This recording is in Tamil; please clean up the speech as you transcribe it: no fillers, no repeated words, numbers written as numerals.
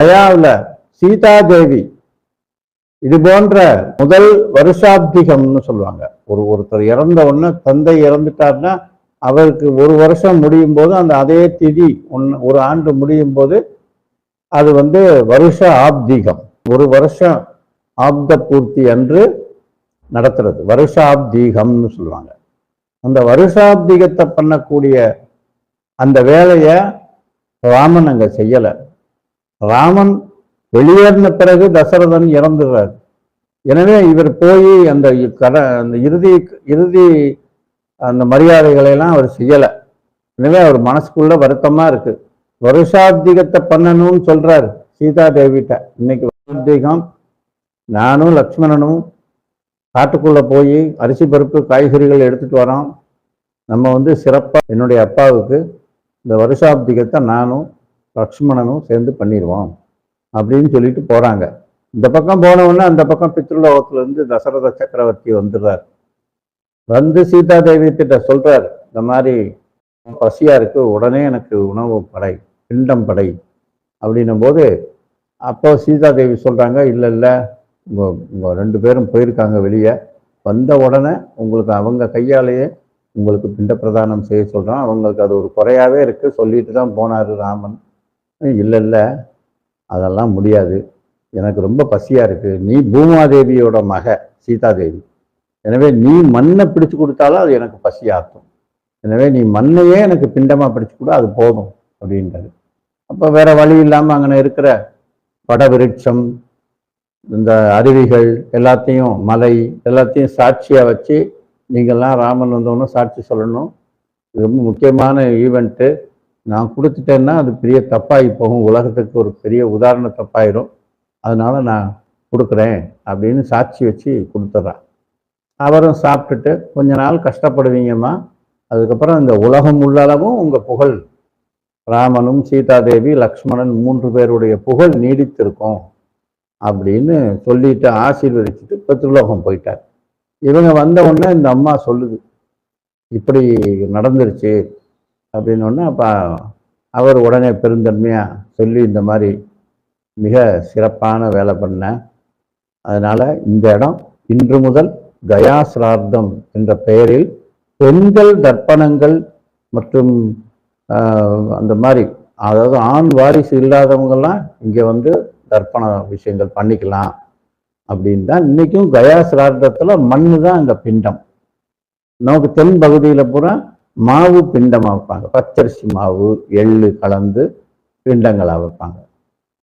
கயாவில் சீதாதேவி இது போன்ற முதல் வருஷாப்திகம்னு சொல்லுவாங்க. ஒருத்தர் இறந்த உடனே, தந்தை இறந்துட்டார்னா அவருக்கு ஒரு வருஷம் முடியும் போது அந்த அதே திதி ஒரு ஆண்டு முடியும் போது அது வருஷ ஆப்திகம், ஒரு வருஷம் ஆப்த பூர்த்தி அன்று நடத்துறது வருஷாப்தீகம்னு சொல்லுவாங்க. அந்த வருஷாப்திகத்தை பண்ணக்கூடிய அந்த வேலையை ராமன் அங்க செய்யல. ராமன் வெளியேறின பிறகு தசரதன் இறந்துடுறார். எனவே இவர் போய் அந்த இறுதி அந்த மரியாதைகளை எல்லாம் அவர் செய்யல. எனவே அவர் மனசுக்குள்ள வருத்தமா இருக்கு. வருஷாப்திகத்தை பண்ணணும்னு சொல்றாரு சீதா தேவிட்ட. இன்னைக்கு வருஷாப்திகம் நானும் லக்ஷ்மணனும் காட்டுக்குள்ள போய் அரிசி பருப்பு காய்கறிகள் எடுத்துட்டு வரோம். நம்ம சிறப்பா என்னுடைய அப்பாவுக்கு இந்த வருஷாப்திகத்தை நானும் லக்ஷ்மணனும் சேர்ந்து பண்ணிடுவோம் அப்படின்னு சொல்லிட்டு போறாங்க. இந்த பக்கம் போனவுடனே அந்த பக்கம் பித்ருலோகத்துல இருந்து தசரத சக்கரவர்த்தி வந்துடுறார். சீதா தேவி கிட்ட சொல்றார், இந்த மாதிரி பசியா இருக்கு, உடனே எனக்கு உணவு படை, பிண்டம் படை அப்படின்னும் போது அப்போ சீதா தேவி சொல்றாங்க, இல்லை உங்க 2 பேரும் போயிருக்காங்க வெளியே, வந்த உடனே உங்களுக்கு அவங்க கையாலேயே உங்களுக்கு பிண்ட பிரதானம் செய்ய சொல்றான். அவங்களுக்கு அது ஒரு குறையாவே இருக்கு, சொல்லிட்டு தான் போனாரு ராமன். இல்லை அதெல்லாம் முடியாது, எனக்கு ரொம்ப பசியா இருக்கு, நீ பூமாதேவியோட மக சீதாதேவி, எனவே நீ மண்ணை பிடிச்சு கொடுத்தாலும் அது எனக்கு பசி ஆற்றும், எனவே நீ மண்ணையே எனக்கு பிண்டமா பிடிச்சு கொடு, அது போதும் அப்படின்றாரு. அப்போ வேற வழி இல்லாம அங்கே இருக்கிற வடவிருட்சம், இந்த அருவிகள் எல்லாத்தையும், மலை எல்லாத்தையும் சாட்சியா வச்சு, நீங்கள்லாம் ராமன் வந்தவொன்னு சாட்சி சொல்லணும், இது ரொம்ப முக்கியமான ஈவெண்ட்டு, நான் கொடுத்துட்டேன்னா அது பெரிய தப்பாகி போகும், உலகத்துக்கு ஒரு பெரிய உதாரண தப்பாயிரும், அதனால நான் கொடுக்குறேன் அப்படின்னு சாட்சி வச்சு கொடுத்துட்றான். அவரும் சாப்பிட்டுட்டு கொஞ்ச நாள் கஷ்டப்படுவீங்கம்மா, அதுக்கப்புறம் இந்த உலகம் உள்ளளவும் உங்கள் புகழ், ராமனும் சீதாதேவி லக்ஷ்மணன் 3 பேருடைய புகழ் நீடித்திருக்கும் அப்படின்னு சொல்லிட்டு ஆசீர்வதிச்சுட்டு பித்ருலோகம் போயிட்டார். இவங்க வந்த உடனே இந்த அம்மா சொல்லுது, இப்படி நடந்துருச்சு அப்படின்னு ஒன்று. அப்போ அவர் உடனே பெருந்தன்மையா சொல்லி, இந்த மாதிரி மிக சிறப்பான வேலை பண்ண, அதனால இந்த இடம் இன்று முதல் கயா சிரார்த்தம் என்ற பெயரில் பெண்கள் தர்ப்பணங்கள் மற்றும் அந்த மாதிரி, அதாவது ஆண் வாரிசு இல்லாதவங்கெல்லாம் இங்கே தர்ப்பண விஷயங்கள் பண்ணிக்கலாம் அப்படின்னு தான் இன்னைக்கும் கயா சிரார்த்தத்துல மண்ணு தான் அங்க பிண்டம். நமக்கு தென் பகுதியில பூரா மாவு பிண்டமா வைப்பாங்க, பச்சரிசி மாவு எள்ளு கலந்து பிண்டங்களா வைப்பாங்க.